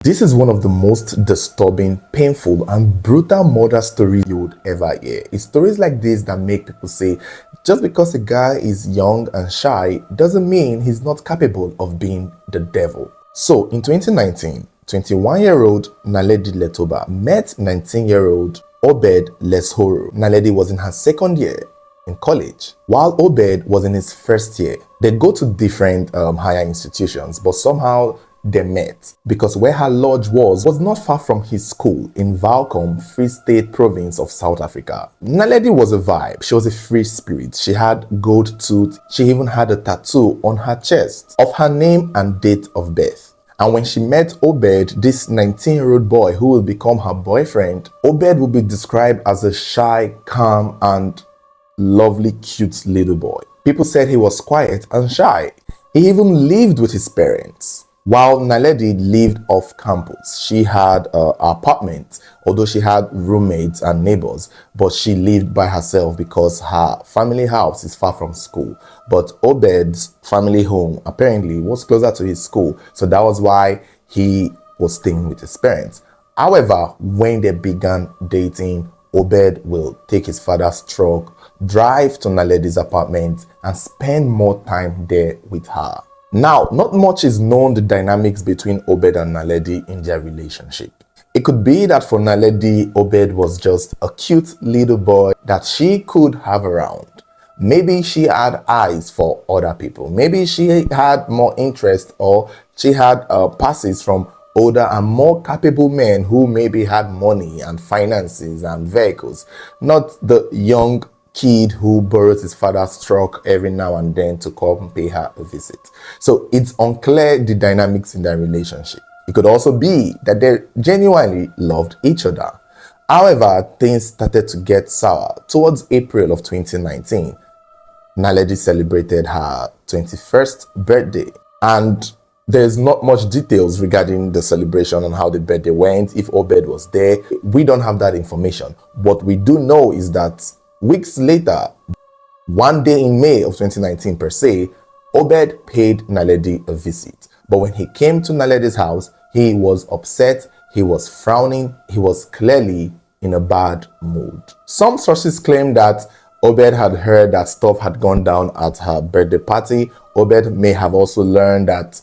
This is one of the most disturbing, painful, and brutal murder stories you would ever hear. It's stories like this that make people say, just because a guy is young and shy doesn't mean he's not capable of being the devil. So, in 2019, 21-year-old Naledi Letoba met 19-year-old Obed Leshoro. Naledi was in her second year in college, while Obed was in his first year. They go to different higher institutions, but somehow they met because where her lodge was not far from his school in Valcom, Free State Province of South Africa. Naledi was a vibe. She was a free spirit. She had gold tooth. She even had a tattoo on her chest of her name and date of birth. And when she met Obed, this 19-year-old boy who will become her boyfriend, Obed will be described as a shy, calm, and lovely, cute little boy. People said he was quiet and shy. He even lived with his parents. While Naledi lived off campus, she had an apartment, although she had roommates and neighbors, but she lived by herself because her family house is far from school. But Obed's family home apparently was closer to his school, so that was why he was staying with his parents. However, when they began dating, Obed will take his father's truck, drive to Naledi's apartment, and spend more time there with her. Now, not much is known the dynamics between Obed and Naledi in their relationship. It could be that for Naledi, Obed was just a cute little boy that she could have around. Maybe she had eyes for other people. Maybe she had more interest, or she had passes from older and more capable men who maybe had money and finances and vehicles, not the young kid who borrows his father's truck every now and then to come pay her a visit. So it's unclear the dynamics in their relationship. It could also be that they genuinely loved each other. However, things started to get sour. Towards April of 2019, Naledi celebrated her 21st birthday, and there's not much details regarding the celebration and how the birthday went, if Obed was there. We don't have that information. What we do know is that weeks later, one day in May of 2019 per se, Obed paid Naledi a visit. But when he came to Naledi's house, he was upset, he was frowning, he was clearly in a bad mood. Some sources claim that Obed had heard that stuff had gone down at her birthday party. Obed may have also learned that,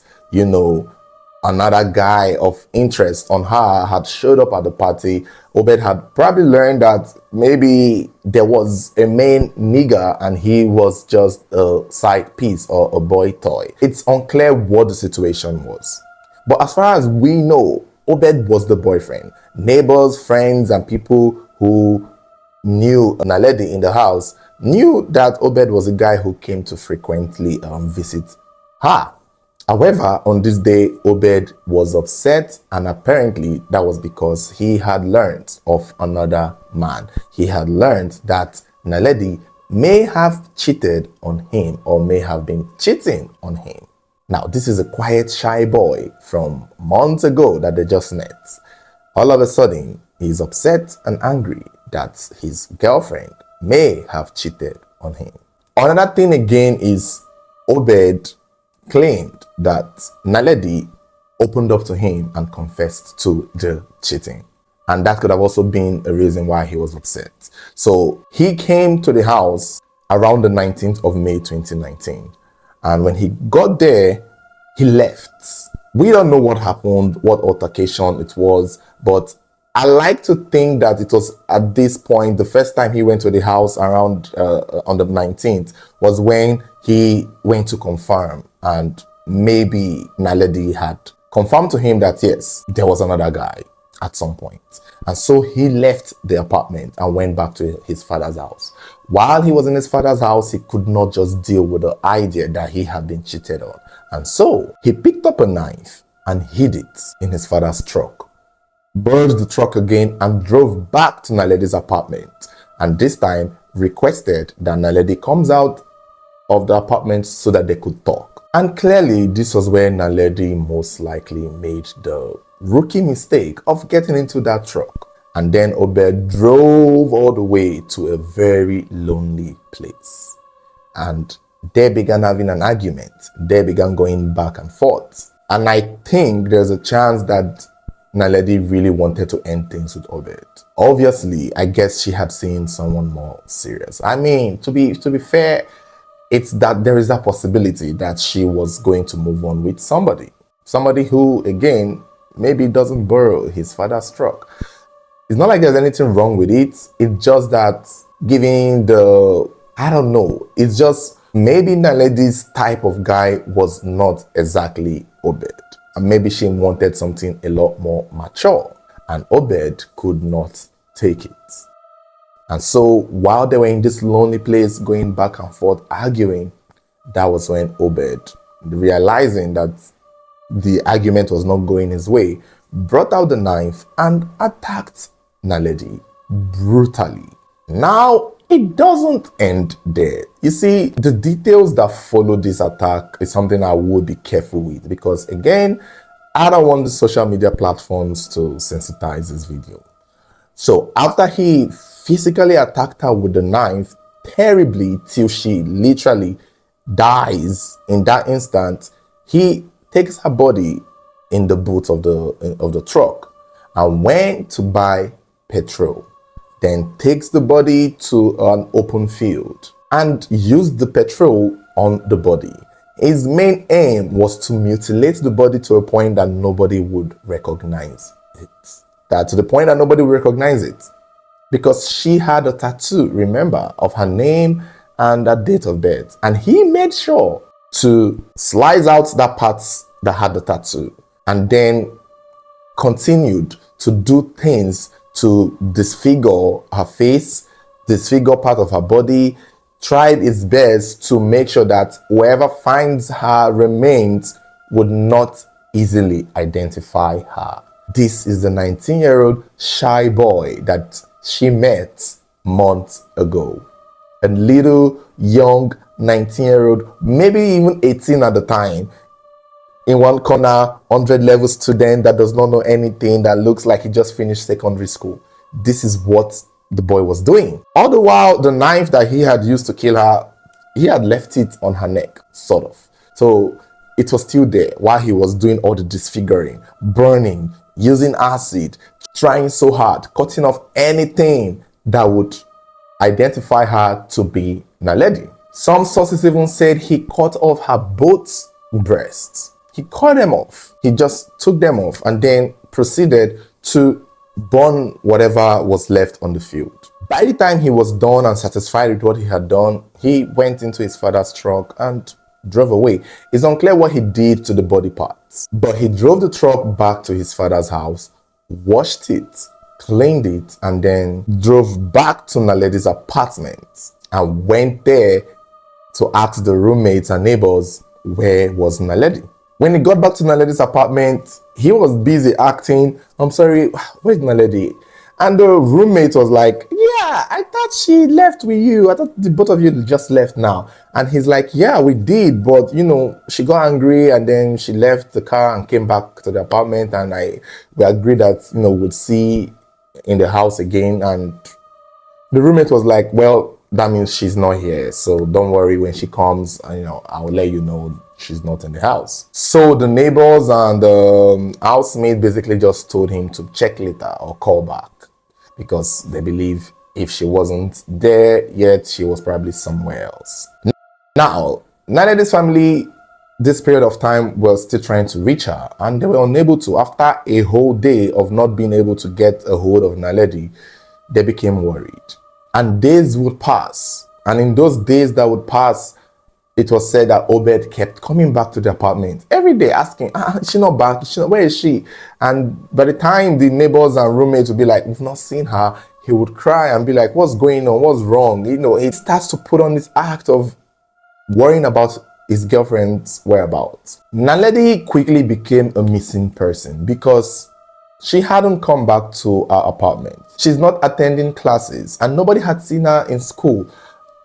another guy of interest on her had showed up at the party. Obed had probably learned that maybe there was a main nigger and he was just a side piece or a boy toy. It's unclear what the situation was. But as far as we know, Obed was the boyfriend. Neighbors, friends, and people who knew Naledi in the house knew that Obed was a guy who came to frequently visit her. However, on this day, Obed was upset, and apparently that was because he had learned of another man. He had learned that Naledi may have cheated on him or may have been cheating on him. Now, this is a quiet, shy boy from months ago that they just met. All of a sudden, he's upset and angry that his girlfriend may have cheated on him. Another thing again is Obed claimed that Naledi opened up to him and confessed to the cheating. And that could have also been a reason why he was upset. So he came to the house around the 19th of May 2019. And when he got there, he left. We don't know what happened, what altercation it was, but I like to think that it was at this point, the first time he went to the house around on the 19th was when he went to confirm, and maybe Naledi had confirmed to him that yes, there was another guy at some point. And so he left the apartment and went back to his father's house. While he was in his father's house, he could not just deal with the idea that he had been cheated on. And so he picked up a knife and hid it in his father's truck, borrowed the truck again, and drove back to Naledi's apartment. And this time requested that Naledi comes out of the apartment so that they could talk. And clearly, this was where Naledi most likely made the rookie mistake of getting into that truck. And then Obed drove all the way to a very lonely place. And they began having an argument. They began going back and forth. And I think there's a chance that Naledi really wanted to end things with Obed. Obviously, I guess she had seen someone more serious. I mean, to be fair, it's that there is that possibility that she was going to move on with somebody who, again, maybe doesn't borrow his father's truck. It's not like there's anything wrong with it. It's just that giving the, I don't know, it's just maybe Naledi's type of guy was not exactly Obed. And maybe she wanted something a lot more mature. And Obed could not take it. And so while they were in this lonely place going back and forth arguing, that was when Obed, realizing that the argument was not going his way, brought out the knife and attacked Naledi brutally. Now, it doesn't end there. You see, the details that follow this attack is something I would be careful with because, again, I don't want the social media platforms to sensitize this video. So after he physically attacked her with the knife terribly till she literally dies in that instant, he takes her body in the boot of the truck and went to buy petrol. Then takes the body to an open field and used the petrol on the body. His main aim was to mutilate the body to a point that nobody would recognize it. To the point that nobody would recognize it. Because she had a tattoo, remember, of her name and her date of birth. And he made sure to slice out that part that had the tattoo and then continued to do things to disfigure her face, disfigure part of her body, tried its best to make sure that whoever finds her remains would not easily identify her. This is the 19-year-old shy boy that she met months ago. A little young 19-year-old, maybe even 18 at the time, in one corner, 100-level student that does not know anything, that looks like he just finished secondary school. This is what the boy was doing. All the while, the knife that he had used to kill her, he had left it on her neck, sort of. So it was still there while he was doing all the disfiguring, burning, using acid, trying so hard, cutting off anything that would identify her to be Naledi. Some sources even said he cut off her both breasts. He cut them off. He just took them off and then proceeded to burn whatever was left on the field. By the time he was done and satisfied with what he had done, he went into his father's truck and drove away. It's unclear what he did to the body parts, but he drove the truck back to his father's house, washed it, cleaned it, and then drove back to Naledi's apartment and went there to ask the roommates and neighbors where was Naledi. When he got back to Naledi's apartment, he was busy acting, I'm sorry, where's Naledi? And the roommate was like, yeah, I thought she left with you. I thought the both of you just left now. And he's like, yeah, we did. But, she got angry and then she left the car and came back to the apartment. And we agreed that, we'd see in the house again. And the roommate was like, well, that means she's not here. So don't worry, when she comes, I'll let you know she's not in the house. So the neighbors and the housemate basically just told him to check later or call back, because they believe if she wasn't there yet, she was probably somewhere else. Now, Naledi's family, this period of time, was still trying to reach her, and they were unable to. After a whole day of not being able to get a hold of Naledi, they became worried. And days would pass. And in those days that would pass, it was said that Obed kept coming back to the apartment every day asking, is she not back? Where is she? And by the time the neighbors and roommates would be like, we've not seen her, he would cry and be like, what's going on? What's wrong? He starts to put on this act of worrying about his girlfriend's whereabouts. Naledi quickly became a missing person because she hadn't come back to her apartment. She's not attending classes and nobody had seen her in school.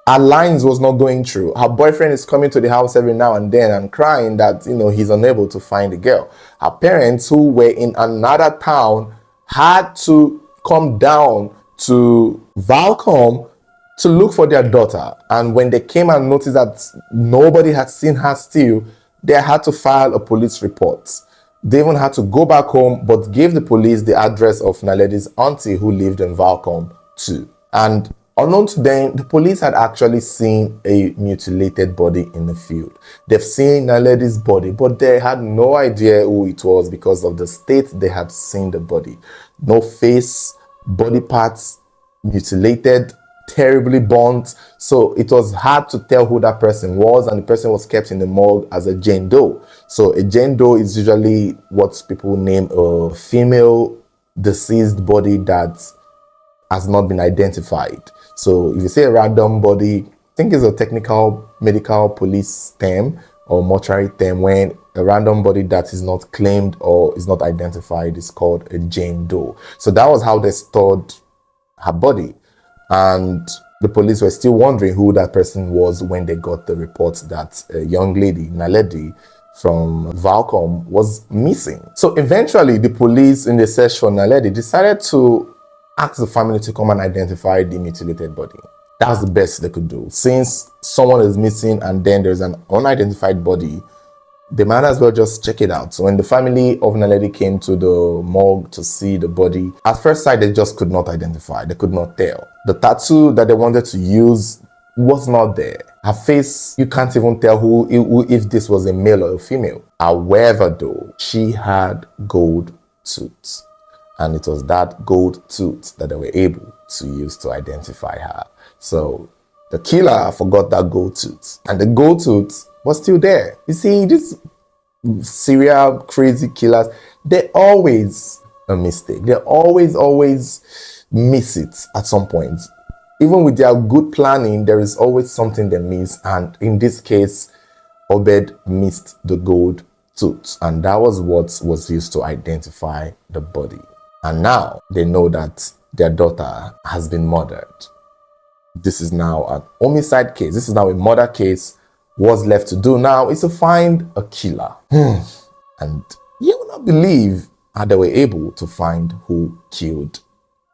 Her lines was not going through. Her boyfriend is coming to the house every now and then and crying that, he's unable to find the girl. Her parents, who were in another town, had to come down to Valcom to look for their daughter. And when they came and noticed that nobody had seen her still, they had to file a police report. They even had to go back home, but gave the police the address of Naledi's auntie who lived in Valcom too. And unknown to them, the police had actually seen a mutilated body in the field. They've seen Naledi's body, but they had no idea who it was because of the state they had seen the body. No face, body parts, mutilated, terribly burnt. So it was hard to tell who that person was, and the person was kept in the morgue as a Jane Doe. So a Jane Doe is usually what people name a female deceased body that has not been identified. So if you say a random body, I think it's a technical medical police term or mortuary term when a random body that is not claimed or is not identified is called a Jane Doe. So that was how they stored her body. And the police were still wondering who that person was when they got the report that a young lady, Naledi, from Valcom was missing. So eventually the police, in the search for Naledi, decided to ask the family to come and identify the mutilated body. That's the best they could do. Since someone is missing and then there's an unidentified body, they might as well just check it out. So when the family of Naledi came to the morgue to see the body, at first sight, they just could not identify. They could not tell. The tattoo that they wanted to use was not there. Her face, you can't even tell if this was a male or a female. However, though, she had gold tooth. And it was that gold tooth that they were able to use to identify her. So the killer forgot that gold tooth. And the gold tooth was still there. You see, these serial crazy killers, they always a mistake. They always miss it at some point. Even with their good planning, there is always something they miss. And in this case, Obed missed the gold tooth. And that was what was used to identify the body. And now they know that their daughter has been murdered. This is now an homicide case. This is now a murder case. What's left to do now is to find a killer. And you will not believe how they were able to find who killed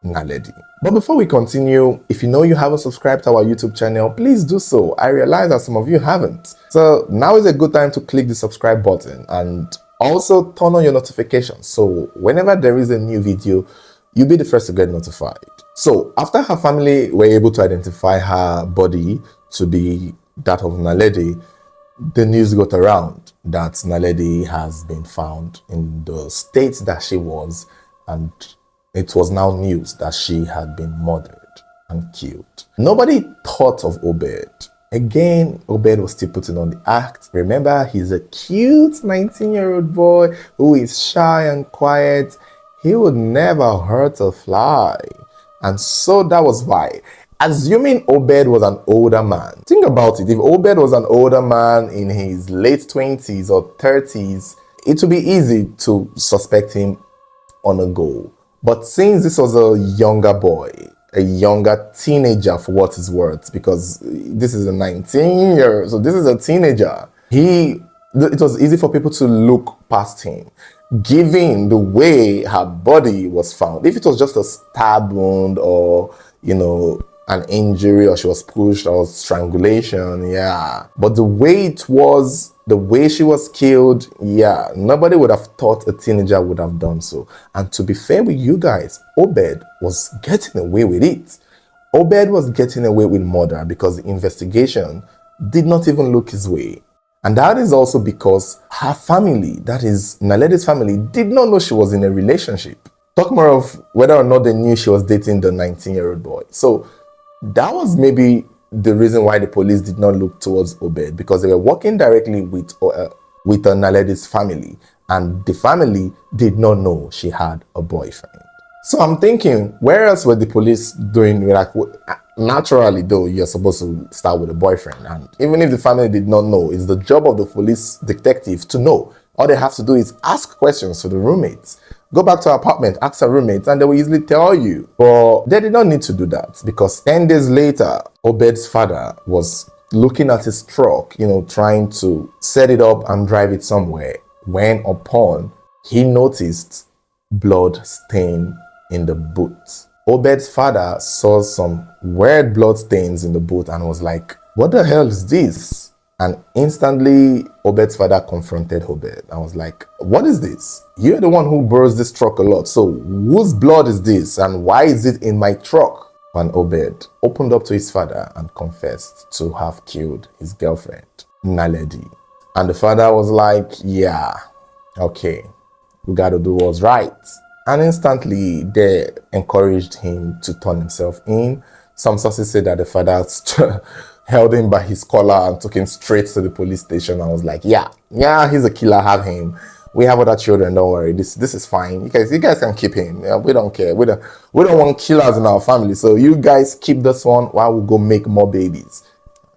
Naledi. But before we continue, if you know you haven't subscribed to our YouTube channel, please do so. I realize that some of you haven't. So now is a good time to click the subscribe button and also turn on your notifications. So whenever there is a new video, you'll be the first to get notified. So after her family were able to identify her body to be that of Naledi, the news got around that Naledi has been found in the state that she was, and it was now news that she had been murdered and killed. Nobody thought of Obed. Again, Obed was still putting on the act. Remember, he's a cute 19-year-old boy who is shy and quiet. He would never hurt a fly. And so that was why. Assuming Obed was an older man. Think about it. If Obed was an older man in his late 20s or 30s, it would be easy to suspect him on a go. But since this was a younger boy, a younger teenager for what it's worth, because this is a 19-year-old, so this is a teenager, it was easy for people to look past him, given the way her body was found. If it was just a stab wound or, an injury, or she was pushed, or strangulation, yeah. But the way it was, the way she was killed, yeah, nobody would have thought a teenager would have done so. And to be fair with you guys, Obed was getting away with it. Obed was getting away with murder because the investigation did not even look his way. And that is also because her family, that is Naledi's family, did not know she was in a relationship. Talk more of whether or not they knew she was dating the 19-year-old boy. So that was maybe the reason why the police did not look towards Obed, because they were working directly with Naledi's family, and the family did not know she had a boyfriend. So I'm thinking, where else were the police doing? Like, naturally, though, you're supposed to start with a boyfriend, and even if the family did not know, it's the job of the police detective to know. All they have to do is ask questions to the roommates. Go back to her apartment, ask her roommates, and they will easily tell you. But they did not need to do that, because 10 days later, Obed's father was looking at his truck, trying to set it up and drive it somewhere, when upon he noticed blood stain in the boot. Obed's father saw some weird blood stains in the boot and was like, what the hell is this? And instantly, Obed's father confronted Obed and was like, what is this? You're the one who borrows this truck a lot. So whose blood is this? And why is it in my truck? And Obed opened up to his father and confessed to have killed his girlfriend, Naledi. And the father was like, yeah, okay, we got to do what's right. And instantly, they encouraged him to turn himself in. Some sources say that the father held him by his collar and took him straight to the police station. I was like, yeah, he's a killer, have him. We have other children, don't worry. This is fine. You guys can keep him. Yeah, we don't care. We don't want killers in our family. So you guys keep this one while we go make more babies.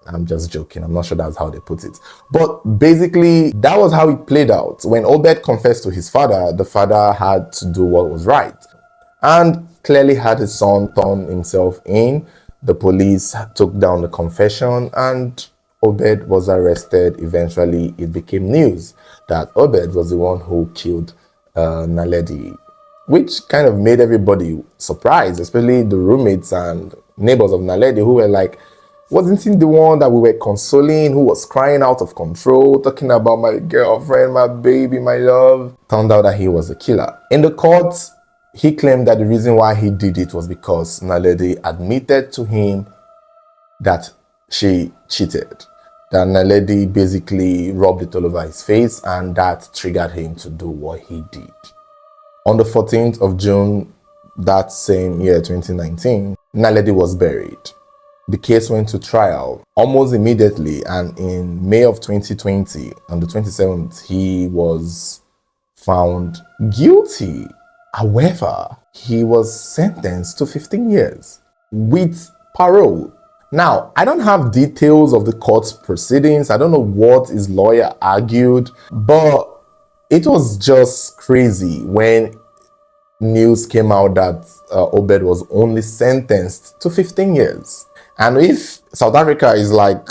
I'm just joking. I'm not sure that's how they put it. But basically, that was how it played out. When Obed confessed to his father, the father had to do what was right. And clearly had his son turn himself in. The police took down the confession and Obed was arrested. Eventually, it became news that Obed was the one who killed Naledi, which kind of made everybody surprised, especially the roommates and neighbors of Naledi who were like, wasn't he the one that we were consoling, who was crying out of control, talking about my girlfriend, my baby, my love? Turned out that he was the killer. In the court, he claimed that the reason why he did it was because Naledi admitted to him that she cheated. That Naledi basically rubbed it all over his face and that triggered him to do what he did. On the 14th of June, that same year, 2019, Naledi was buried. The case went to trial almost immediately, and in May of 2020, on the 27th, he was found guilty. However, he was sentenced to 15 years with parole. Now, I don't have details of the court proceedings. I don't know what his lawyer argued, but it was just crazy when news came out that Obed was only sentenced to 15 years. And if South Africa is like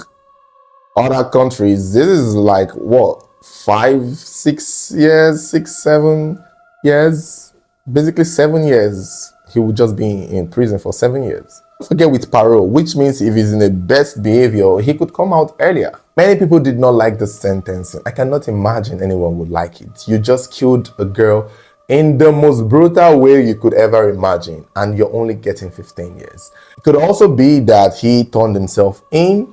other countries, this is like what, 5, 6 years, 6, 7 years, basically 7 years. He would just be in prison for 7 years. Don't forget with parole, which means if he's in the best behavior, he could come out earlier. Many people did not like the sentencing. I cannot imagine anyone would like it. You just killed a girl in the most brutal way you could ever imagine, and you're only getting 15 years. It could also be that he turned himself in.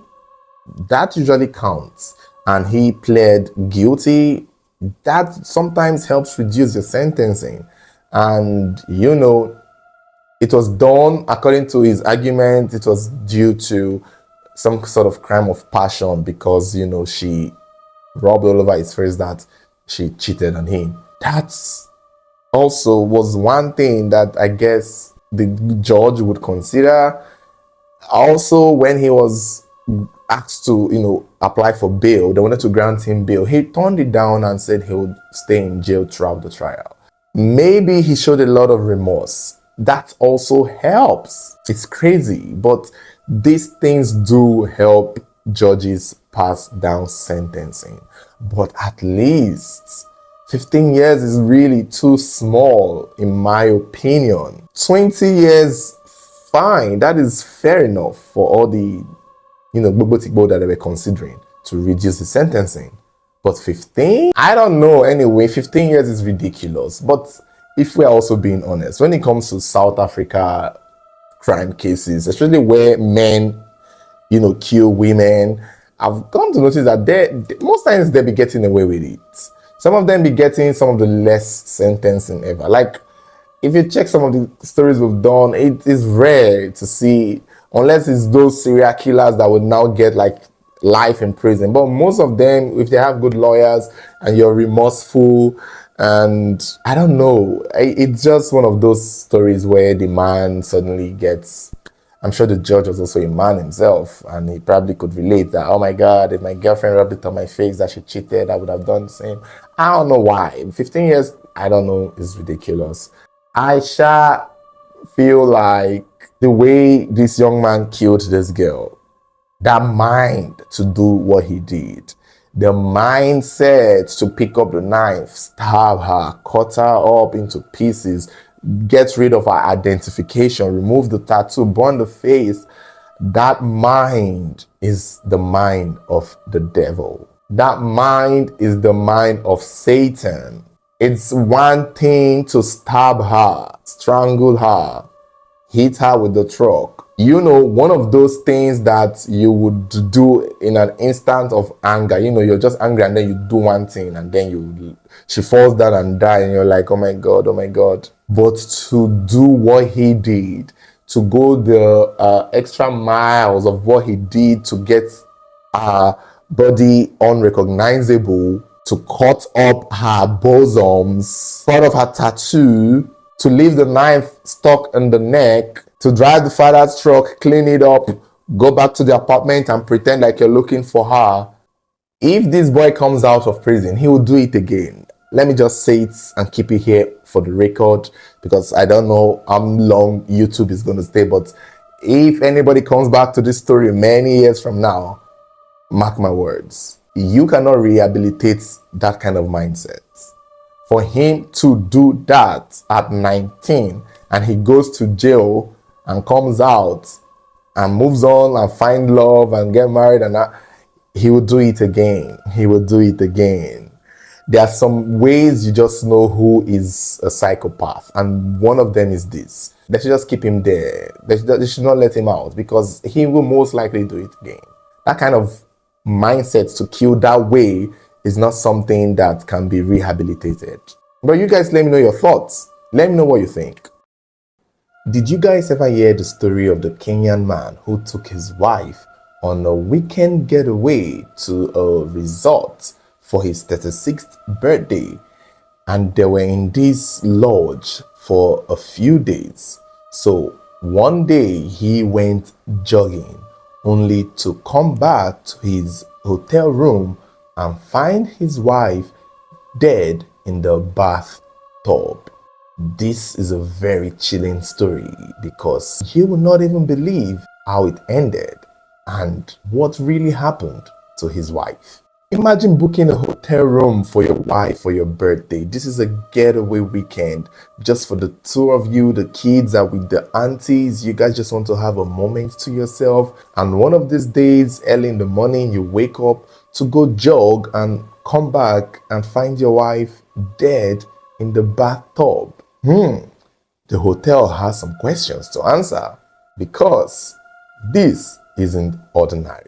That usually counts. And he pled guilty. That sometimes helps reduce your sentencing. And, you know, it was done, according to his argument, it was due to some sort of crime of passion because, you know, she rubbed all over his face that she cheated on him. That's also was one thing that I guess the judge would consider. Also, when he was asked to, you know, apply for bail, they wanted to grant him bail. He turned it down and said he would stay in jail throughout the trial. Maybe he showed a lot of remorse. That also helps. It's crazy, but these things do help judges pass down sentencing. But at least 15 years is really too small, in my opinion. 20 years, fine. That is fair enough for all the, you know, bobo that they were considering to reduce the sentencing. But 15? I don't know. Anyway, 15 years is ridiculous. But if we're also being honest, when it comes to South Africa crime cases, especially where men, you know, kill women, I've come to notice that most times they be getting away with it. Some of them be getting some of the less sentencing ever. Like, if you check some of the stories we've done, it is rare to see, unless it's those serial killers that would now get like life in prison. But most of them, if they have good lawyers and you're remorseful, and I don't know, it's just one of those stories where the man suddenly gets, I'm sure the judge was also a man himself, and he probably could relate that, oh my God, if my girlfriend rubbed it on my face that she cheated, I would have done the same. I don't know why. 15 years, I don't know, is ridiculous. I shall feel like the way this young man killed this girl, that mind to do what he did, the mindset to pick up the knife, stab her, cut her up into pieces, get rid of her identification, remove the tattoo, burn the face. That mind is the mind of the devil. That mind is the mind of Satan. It's one thing to stab her, strangle her, hit her with the truck. You know, one of those things that you would do in an instant of anger. You know, you're just angry and then you do one thing and then she falls down and dies and you're like, oh my God, oh my God. But to do what he did, to go the extra miles of what he did to get her body unrecognizable, to cut up her bosoms, part of her tattoo, to leave the knife stuck in the neck, to drive the father's truck, clean it up, go back to the apartment and pretend like you're looking for her. If this boy comes out of prison, he will do it again. Let me just say it and keep it here for the record, because I don't know how long YouTube is going to stay, but if anybody comes back to this story many years from now, mark my words, you cannot rehabilitate that kind of mindset. For him to do that at 19 and he goes to jail and comes out and moves on and find love and get married, and he will do it again. He will do it again. There are some ways you just know who is a psychopath, and one of them is this. They should just keep him there. They should not let him out, because he will most likely do it again. That kind of mindset to kill that way is not something that can be rehabilitated. But you guys, let me know your thoughts. Let me know what you think. Did you guys ever hear the story of the Kenyan man who took his wife on a weekend getaway to a resort for his 36th birthday, and they were in this lodge for a few days? So one day he went jogging only to come back to his hotel room and find his wife dead in the bathtub. This is a very chilling story, because you will not even believe how it ended and what really happened to his wife. Imagine booking a hotel room for your wife for your birthday. This is a getaway weekend just for the two of you. The kids are with the aunties. You guys just want to have a moment to yourself. And one of these days, early in the morning, you wake up to go jog and come back and find your wife dead in the bathtub. The hotel has some questions to answer, because this isn't ordinary.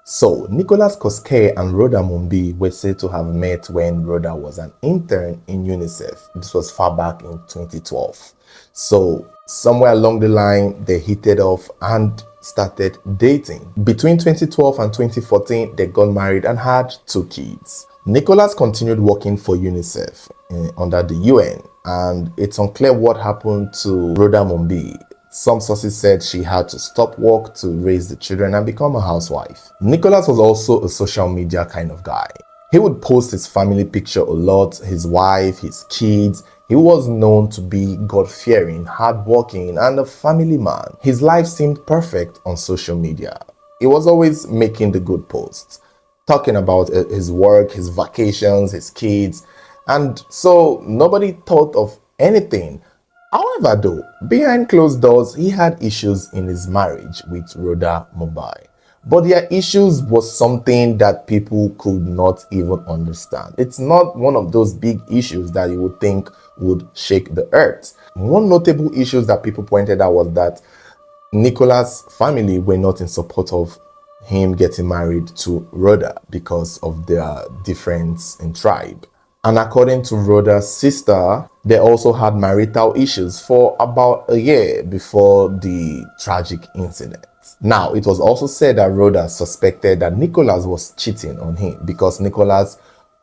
So, Nicholas Koskei and Rhoda Mumbi were said to have met when Rhoda was an intern in UNICEF. This was far back in 2012. So, somewhere along the line, they hit it off and started dating. Between 2012 and 2014, they got married and had 2 kids. Nicholas continued working for UNICEF under the UN, and it's unclear what happened to Rhoda Mumbi. Some sources said she had to stop work to raise the children and become a housewife. Nicholas was also a social media kind of guy. He would post his family picture a lot, his wife, his kids. He was known to be God-fearing, hardworking, and a family man. His life seemed perfect on social media. He was always making the good posts, talking about his work, his vacations, his kids, and so nobody thought of anything. However, though, behind closed doors, he had issues in his marriage with Rhoda Mumbi. But their issues was something that people could not even understand. It's not one of those big issues that you would think would shake the earth. One notable issue that people pointed out was that Nicholas' family were not in support of him getting married to Rhoda because of their difference in tribe. And according to Rhoda's sister, they also had marital issues for about a year before the tragic incident. Now, it was also said that Rhoda suspected that Nicholas was cheating on him, because Nicholas,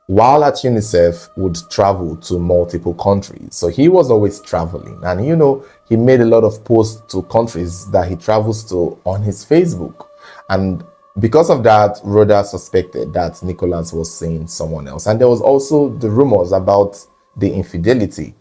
while at UNICEF, would travel to multiple countries. So he was always traveling, and he made a lot of posts to countries that he travels to on his Facebook. And because of that, Rhoda suspected that Nicholas was seeing someone else. And there was also the rumors about the infidelity.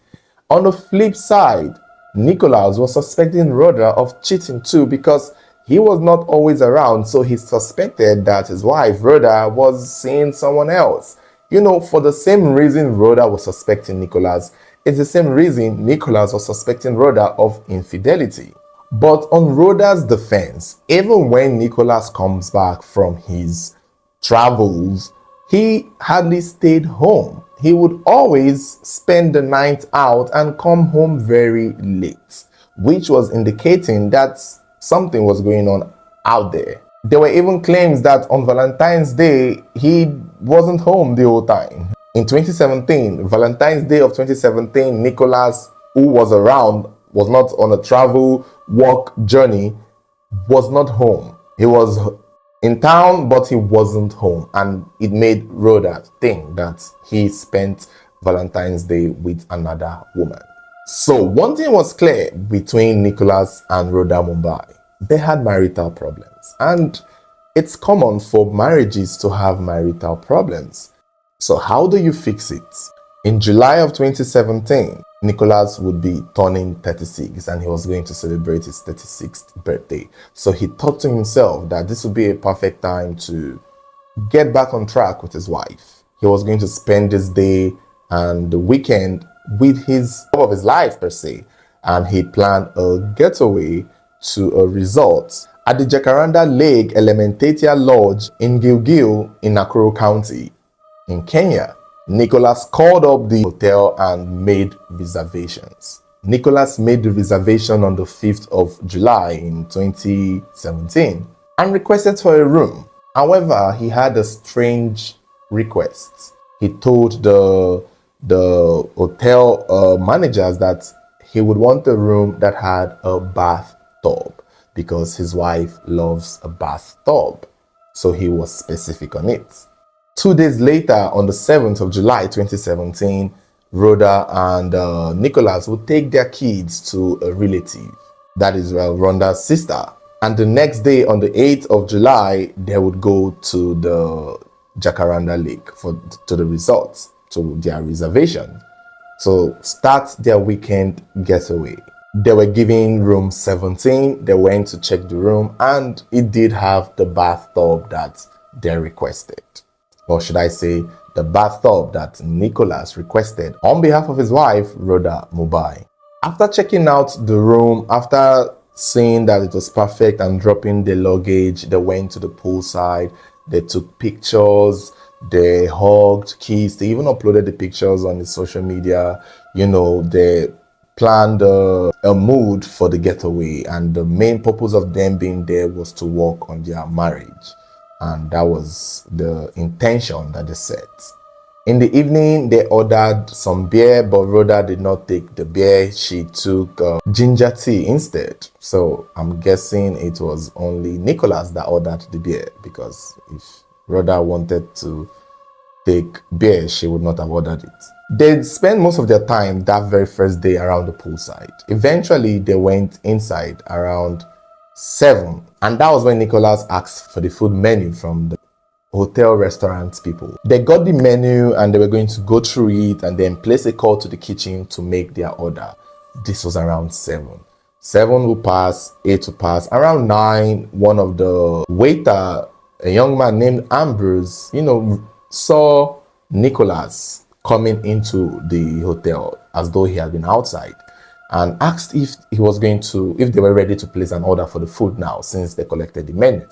On the flip side, Nicholas was suspecting Rhoda of cheating too, because he was not always around. So he suspected that his wife, Rhoda, was seeing someone else. For the same reason Rhoda was suspecting Nicholas, it's the same reason Nicholas was suspecting Rhoda of infidelity. But on Rhoda's defense, even when Nicholas comes back from his travels, he hardly stayed home. He would always spend the night out and come home very late, which was indicating that something was going on out there. There were even claims that on Valentine's Day, he wasn't home the whole time. In 2017, Valentine's Day of 2017, Nicholas, who was around, was not on a travel work journey, was not home. He was in town, but he wasn't home. And it made Rhoda think that he spent Valentine's Day with another woman. So one thing was clear between Nicholas and Rhoda Mumbai. They had marital problems. And it's common for marriages to have marital problems. So how do you fix it? In July of 2017, Nicholas would be turning 36 and he was going to celebrate his 36th birthday. So he thought to himself that this would be a perfect time to get back on track with his wife. He was going to spend this day and the weekend with his love of his life per se. And he planned a getaway to a resort at the Jacaranda Lake Elementatia Lodge in Gilgil in Nakuru County in Kenya. Nicholas called up the hotel and made reservations. Nicholas made the reservation on the 5th of July in 2017 and requested for a room. However, he had a strange request. He told the hotel managers that he would want a room that had a bathtub because his wife loves a bathtub. So he was specific on it. 2 days later, on the 7th of July 2017, Rhoda and Nicholas would take their kids to a relative, that is Rhonda's sister. And the next day, on the 8th of July, they would go to the Jacaranda Lake to the resort, to their reservation, to start their weekend getaway. They were given room 17. They went to check the room and it did have the bathtub that they requested. Or should I say, the bathtub that Nicholas requested on behalf of his wife, Rhoda Mumbai. After checking out the room, after seeing that it was perfect and dropping the luggage, they went to the poolside, they took pictures, they hugged, kissed, they even uploaded the pictures on the social media. They planned a mood for the getaway, and the main purpose of them being there was to work on their marriage. And that was the intention that they set. In the evening, they ordered some beer, but Rhoda did not take the beer. She took ginger tea instead. So I'm guessing it was only Nicholas that ordered the beer, because if Rhoda wanted to take beer, she would not have ordered it. They spent most of their time that very first day around the poolside. Eventually, they went inside around 7, and that was when Nicholas asked for the food menu from the hotel restaurant people. They got the menu and they were going to go through it and then place a call to the kitchen to make their order. This was around 7. 7 will pass, 8 will pass. Around 9, one of the waiter, a young man named Ambrose, saw Nicholas coming into the hotel as though he had been outside, and asked if they were ready to place an order for the food now, since they collected the menu.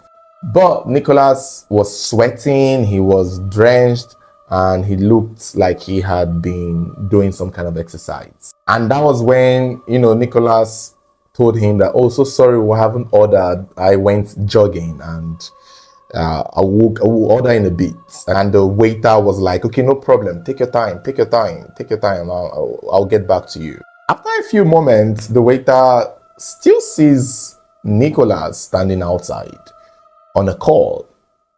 But Nicholas was sweating, he was drenched, and he looked like he had been doing some kind of exercise. And that was when, Nicholas told him that, "Oh, so sorry, we haven't ordered. I went jogging and I will order in a bit." And the waiter was like, "Okay, no problem. Take your time. I'll get back to you." After a few moments, the waiter still sees Nicholas standing outside on a call.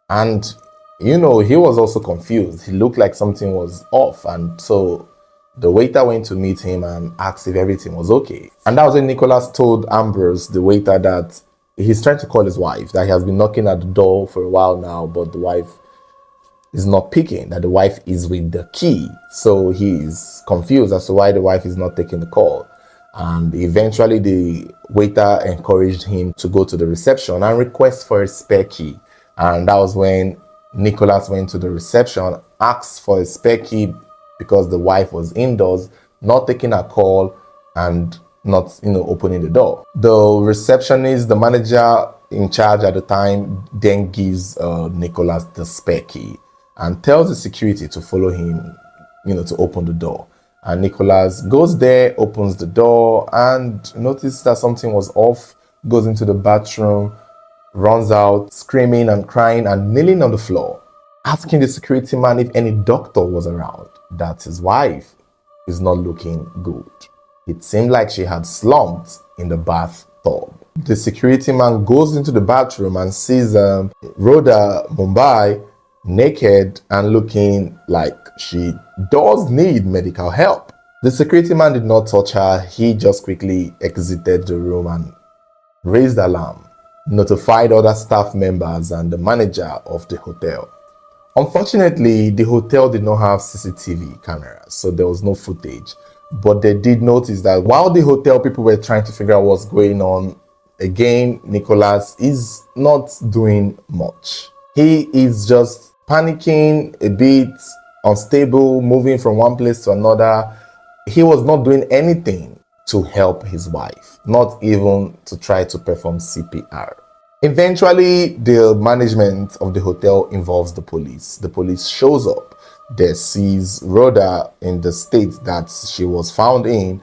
And, he was also confused. He looked like something was off. And so the waiter went to meet him and asked if everything was okay. And that was when Nicholas told Ambrose, the waiter, that he's trying to call his wife, that he has been knocking at the door for a while now, but the wife is not picking, that the wife is with the key. So he is confused as to why the wife is not taking the call. And eventually the waiter encouraged him to go to the reception and request for a spare key. And that was when Nicholas went to the reception, asked for a spare key because the wife was indoors, not taking a call, and not, opening the door. The receptionist, the manager in charge at the time, then gives Nicholas the spare key and tells the security to follow him, to open the door. And Nicholas goes there, opens the door, and notices that something was off, goes into the bathroom, runs out, screaming and crying and kneeling on the floor, asking the security man if any doctor was around, that his wife is not looking good. It seemed like she had slumped in the bathtub. The security man goes into the bathroom and sees Rhoda Mumbai naked and looking like she does need medical help. The security man did not touch her. He just quickly exited the room and raised alarm, notified other staff members and the manager of the hotel. Unfortunately, the hotel did not have CCTV cameras, so there was no footage. But they did notice that while the hotel people were trying to figure out what's going on, again, Nicholas is not doing much. He is just panicking, a bit unstable, moving from one place to another. He was not doing anything to help his wife, not even to try to perform CPR. Eventually, the management of the hotel involves the police. The police shows up. They sees Rhoda in the state that she was found in,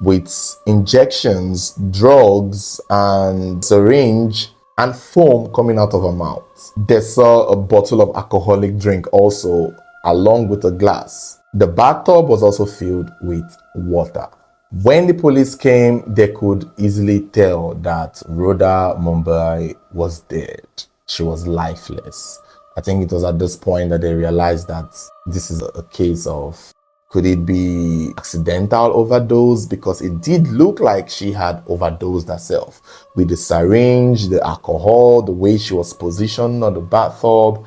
with injections, drugs, and syringe and foam coming out of her mouth. They saw a bottle of alcoholic drink also, along with a glass. The bathtub was also filled with water. When the police came, they could easily tell that Rhoda Mumbai was dead. She was lifeless. I think it was at this point that they realized that this is a case of, could it be accidental overdose? Because it did look like she had overdosed herself with the syringe, the alcohol, the way she was positioned on the bathtub.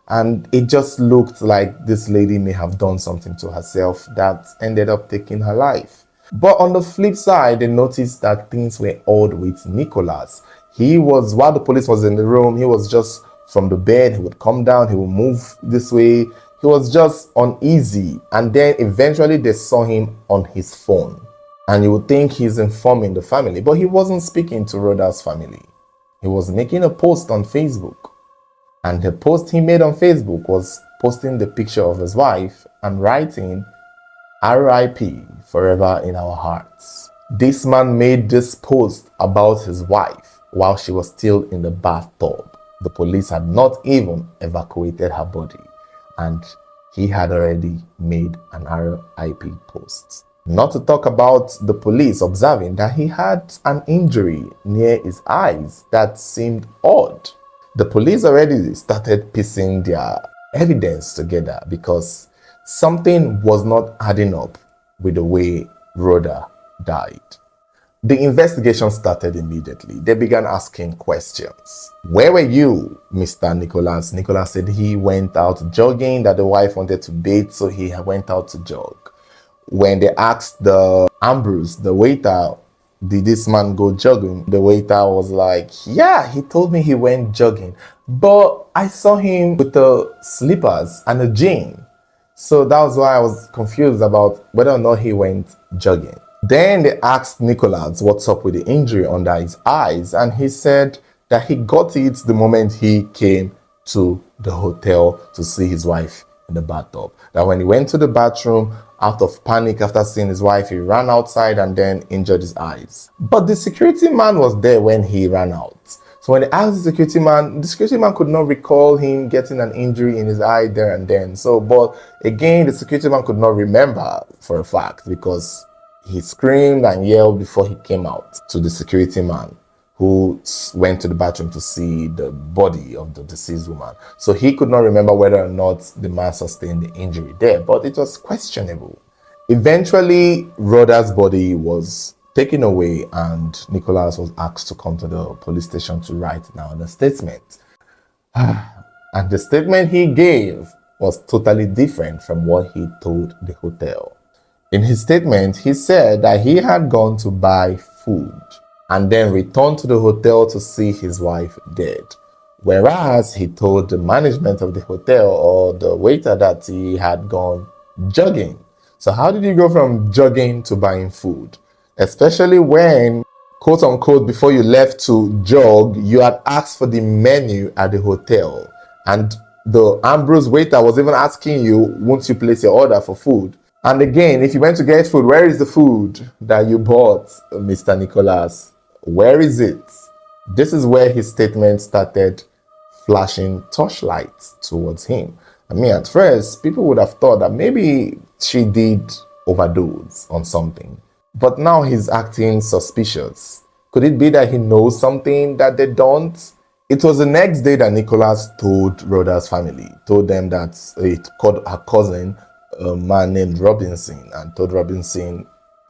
And it just looked like this lady may have done something to herself that ended up taking her life. But on the flip side, they noticed that things were odd with Nicholas. While the police was in the room, he was just from the bed, he would come down, he would move this way. He was just uneasy. And then eventually they saw him on his phone. And you would think he's informing the family, but he wasn't speaking to Rhoda's family. He was making a post on Facebook. And the post he made on Facebook was posting the picture of his wife and writing, "RIP, forever in our hearts." This man made this post about his wife while she was still in the bathtub. The police had not even evacuated her body, and he had already made an RIP post. Not to talk about the police observing that he had an injury near his eyes that seemed odd. The police already started piecing their evidence together because something was not adding up with the way Rhoda died. The investigation started immediately. They began asking questions. "Where were you, Mr. Nicholas?" Nicholas said he went out jogging, that the wife wanted to bathe, so he went out to jog. When they asked the Ambrose, the waiter, "Did this man go jogging?" the waiter was like, "Yeah, he told me he went jogging, but I saw him with the slippers and a jean." So that was why I was confused about whether or not he went jogging. Then they asked Nicholas what's up with the injury under his eyes, and he said that he got it the moment he came to the hotel to see his wife in the bathtub. That when he went to the bathroom, out of panic after seeing his wife, he ran outside and then injured his eyes. But the security man was there when he ran out. So when they asked the security man could not recall him getting an injury in his eye there and then. But again, the security man could not remember for a fact because he screamed and yelled before he came out to the security man, who went to the bathroom to see the body of the deceased woman. So he could not remember whether or not the man sustained the injury there, but it was questionable. Eventually, Rhoda's body was taken away and Nicholas was asked to come to the police station to write down a statement. And the statement he gave was totally different from what he told the hotel. In his statement, he said that he had gone to buy food and then returned to the hotel to see his wife dead. Whereas he told the management of the hotel or the waiter that he had gone jogging. So how did you go from jogging to buying food? Especially when, quote unquote, before you left to jog, you had asked for the menu at the hotel. And the Ambrose waiter was even asking you, won't you place your order for food? And again, if you went to get food, where is the food that you bought, Mr. Nicholas? Where is it? This is where his statement started flashing torchlights towards him. I mean, at first, people would have thought that maybe she did overdose on something. But now he's acting suspicious. Could it be that he knows something that they don't? It was the next day that Nicholas told Rhoda's family, told them that it called her cousin, a man named Robinson, and told Robinson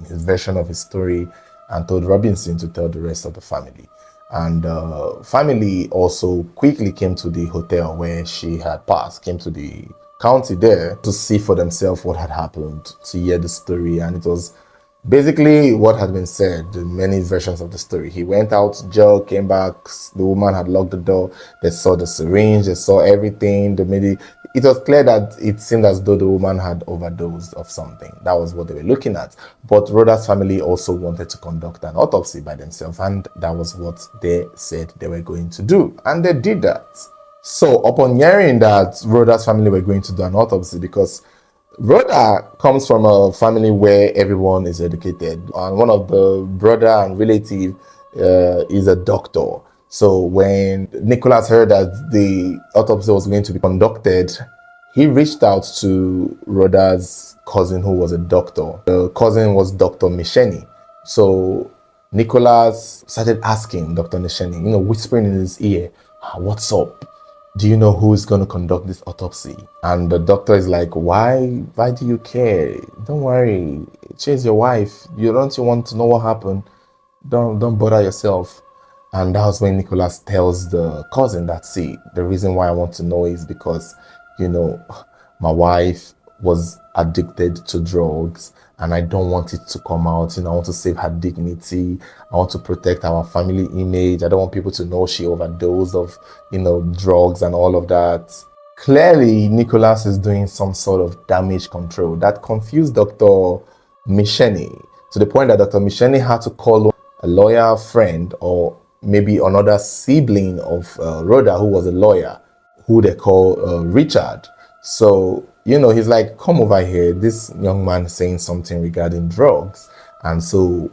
his version of his story and told Robinson to tell the rest of the family. And family also quickly came to the hotel where she had passed, came to the county there to see for themselves what had happened, to hear the story. And it was basically what had been said, the many versions of the story. He went out, Joe came back, the woman had locked the door, they saw the syringe, they saw everything, it was clear that it seemed as though the woman had overdosed of something. That was what they were looking at. But Rhoda's family also wanted to conduct an autopsy by themselves, and that was what they said they were going to do. And they did that. So upon hearing that Rhoda's family were going to do an autopsy, because Rhoda comes from a family where everyone is educated, and one of the brother and relative is a doctor. So when Nicholas heard that the autopsy was going to be conducted, he reached out to Rhoda's cousin, who was a doctor. The cousin was Dr. Misheni. So Nicholas started asking Dr. Misheni, whispering in his ear, what's up? Do you know who is going to conduct this autopsy? And the doctor is like, why do you care? Don't worry, she's your wife. You want to know what happened? Don't bother yourself. And that was when Nicholas tells the cousin that, see, the reason why I want to know is because, my wife was addicted to drugs and I don't want it to come out. I want to save her dignity. I want to protect our family image. I don't want people to know she overdosed of, drugs and all of that. Clearly, Nicholas is doing some sort of damage control that confused Dr. Misheni to the point that Dr. Misheni had to call a lawyer friend or maybe another sibling of Rhoda, who was a lawyer, who they call Richard. So, he's like, come over here. This young man is saying something regarding drugs. And so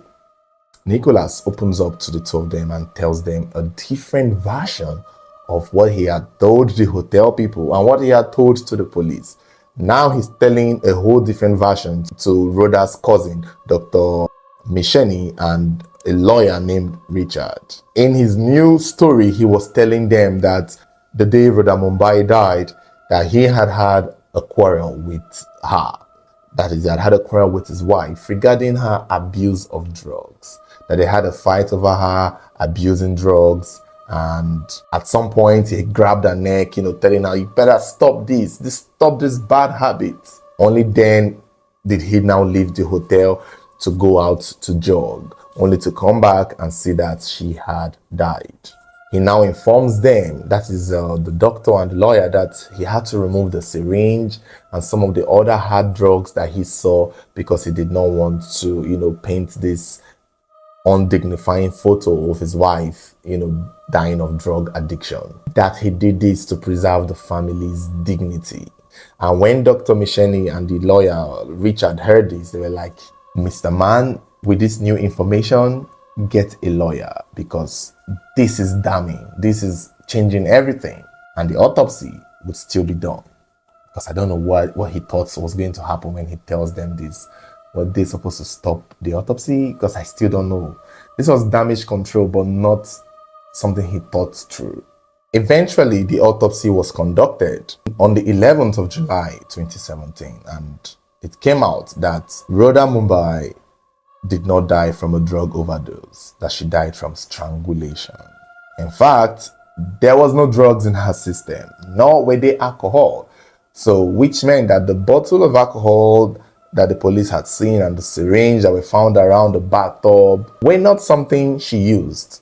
Nicholas opens up to the two of them and tells them a different version of what he had told the hotel people and what he had told to the police. Now he's telling a whole different version to Rhoda's cousin, Dr. Misheni, and a lawyer named Richard. In his new story, he was telling them that the day Rhoda Mumbai died, that he had had a quarrel with her. That is, he had had a quarrel with his wife regarding her abuse of drugs. That they had a fight over her abusing drugs. And at some point, he grabbed her neck, telling her, you better stop stop this bad habit. Only then did he now leave the hotel to go out to jog, only to come back and see that she had died. He now informs them, that is the doctor and the lawyer, that he had to remove the syringe and some of the other hard drugs that he saw because he did not want to, paint this undignifying photo of his wife, dying of drug addiction. That he did this to preserve the family's dignity. And when Dr. Misheni and the lawyer Richard heard this, they were like, Mr. Man, with this new information, get a lawyer, because this is damning. This is changing everything. And the autopsy would still be done. Because I don't know what he thought was going to happen when he tells them this. Were they supposed to stop the autopsy? Because I still don't know. This was damage control, but not something he thought through. Eventually, the autopsy was conducted on the 11th of July, 2017. And it came out that Rhoda Mumbai did not die from a drug overdose, that she died from strangulation. In fact, there was no drugs in her system, nor were they alcohol. So, which meant that the bottle of alcohol that the police had seen and the syringe that were found around the bathtub were not something she used.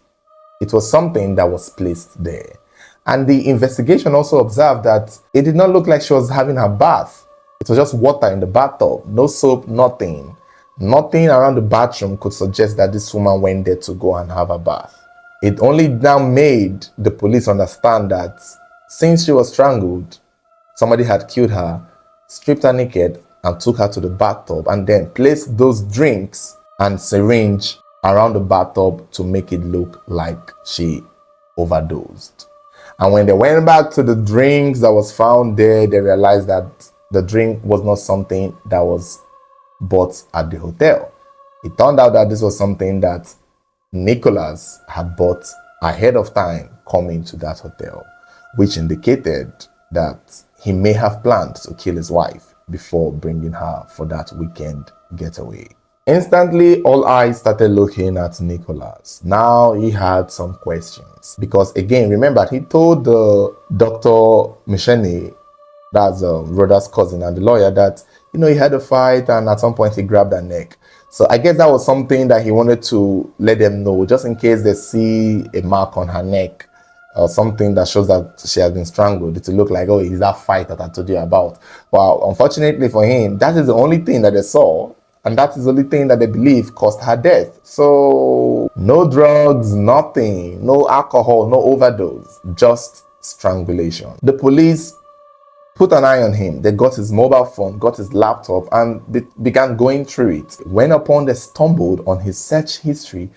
It was something that was placed there. And the investigation also observed that it did not look like she was having her bath. It was just water in the bathtub, no soap, nothing. Nothing around the bathroom could suggest that this woman went there to go and have a bath. It only now made the police understand that since she was strangled, somebody had killed her, stripped her naked, and took her to the bathtub, and then placed those drinks and syringe around the bathtub to make it look like she overdosed. And when they went back to the drinks that was found there, they realized that the drink was not something that was bought at the hotel. It turned out that this was something that Nicholas had bought ahead of time coming to that hotel, which indicated that he may have planned to kill his wife before bringing her for that weekend getaway. Instantly, all eyes started looking at Nicholas. Now he had some questions. Because again, remember, he told the Dr. Micheni, that's Rhoda's cousin and the lawyer, that, he had a fight and at some point he grabbed her neck. So I guess that was something that he wanted to let them know, just in case they see a mark on her neck or something that shows that she has been strangled, to look like, oh, it's that fight that I told you about. Well, unfortunately for him, that is the only thing that they saw. And that is the only thing that they believe caused her death. So, no drugs, nothing, no alcohol, no overdose, just strangulation. The police put an eye on him. They got his mobile phone, got his laptop, and they began going through it. When upon they stumbled on his search history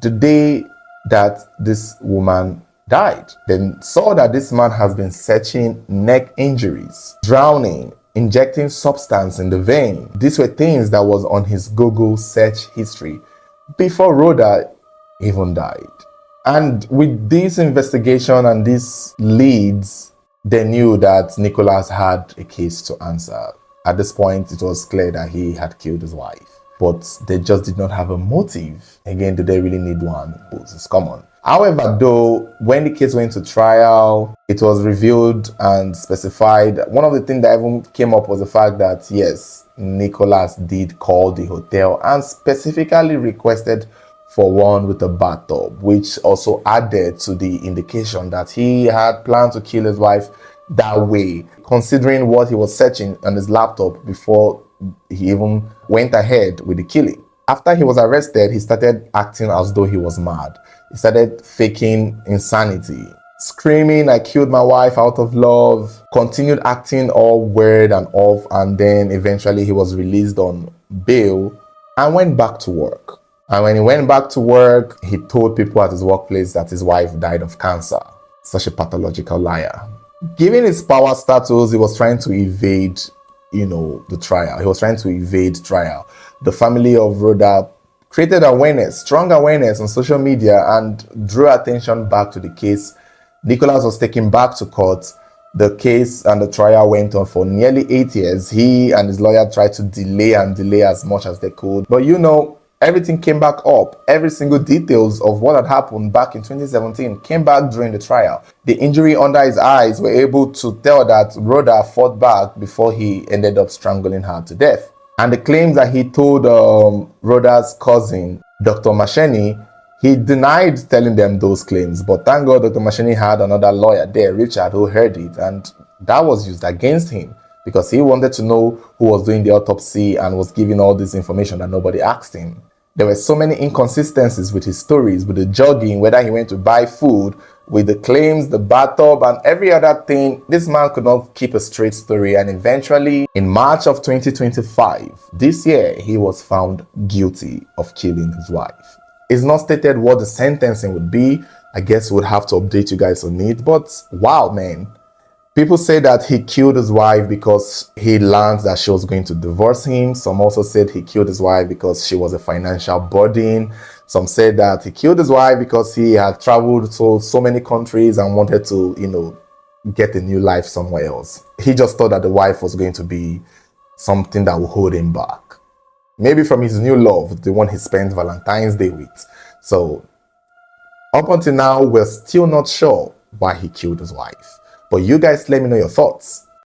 the day that this woman died. They saw that this man has been searching neck injuries, drowning, injecting substance in the vein. These were things that was on his Google search history before Rhoda even died. And with this investigation and these leads, they knew that Nicholas had a case to answer. At this point, it was clear that he had killed his wife, but they just did not have a motive. Again, do they really need one? It's common. However, though, when the case went to trial, it was revealed and specified. One of the things that even came up was the fact that, yes, Nicholas did call the hotel and specifically requested for one with a bathtub, which also added to the indication that he had planned to kill his wife that way, considering what he was searching on his laptop before he even went ahead with the killing. After he was arrested, he started acting as though he was mad. He started faking insanity, screaming, "I killed my wife out of love," continued acting all weird and off, and then eventually he was released on bail and went back to work. And when he went back to work, he told people at his workplace that his wife died of cancer. Such a pathological liar. Given his power status, he was trying to evade, the trial. He was trying to evade trial. The family of Rhoda created awareness, strong awareness on social media, and drew attention back to the case. Nicholas was taken back to court. The case and the trial went on for nearly 8 years. He and his lawyer tried to delay as much as they could. But everything came back up. Every single details of what had happened back in 2017 came back during the trial. The injury under his eyes were able to tell that Rhoda fought back before he ended up strangling her to death. And the claims that he told Rhoda's cousin, Dr. Masheni, he denied telling them those claims. But thank God Dr. Masheni had another lawyer there, Richard, who heard it. And that was used against him because he wanted to know who was doing the autopsy and was giving all this information that nobody asked him. There were so many inconsistencies with his stories, with the jogging, whether he went to buy food, with the claims, the bathtub, and every other thing. This man could not keep a straight story, and eventually, in March of 2025, this year, he was found guilty of killing his wife. It's not stated what the sentencing would be. I guess we'll have to update you guys on it, but wow, man. People say that he killed his wife because he learned that she was going to divorce him. Some also said he killed his wife because she was a financial burden. Some said that he killed his wife because he had traveled to so many countries and wanted to, get a new life somewhere else. He just thought that the wife was going to be something that would hold him back. Maybe from his new love, the one he spent Valentine's Day with. So, up until now, we're still not sure why he killed his wife. But you guys let me know your thoughts.